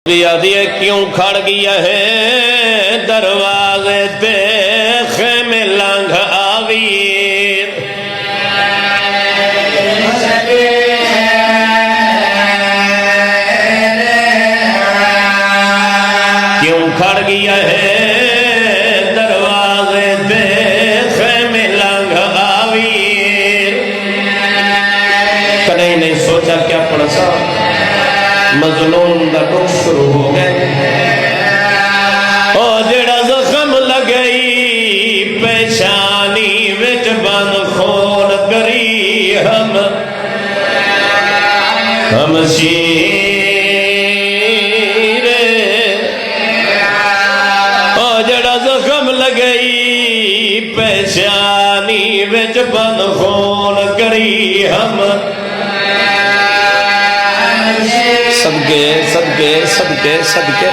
दिए क्यों खड़ गया है दरवाजे पे खेमे लांघ आवीर। क्यों खड़ गया है दरवाजे पे खेमे लांघ आवीर। कहीं नहीं सोचा क्या पड़ा सा मजलूम दा दुख शुरू हो गए। ओ जेड़ा जख्म लगई पेशानी विच बंद खून करी हम शीर। ओ जेड़ा जख्म लगई पेशानी विच बंद खून करी हम सदके सदके सदके सदके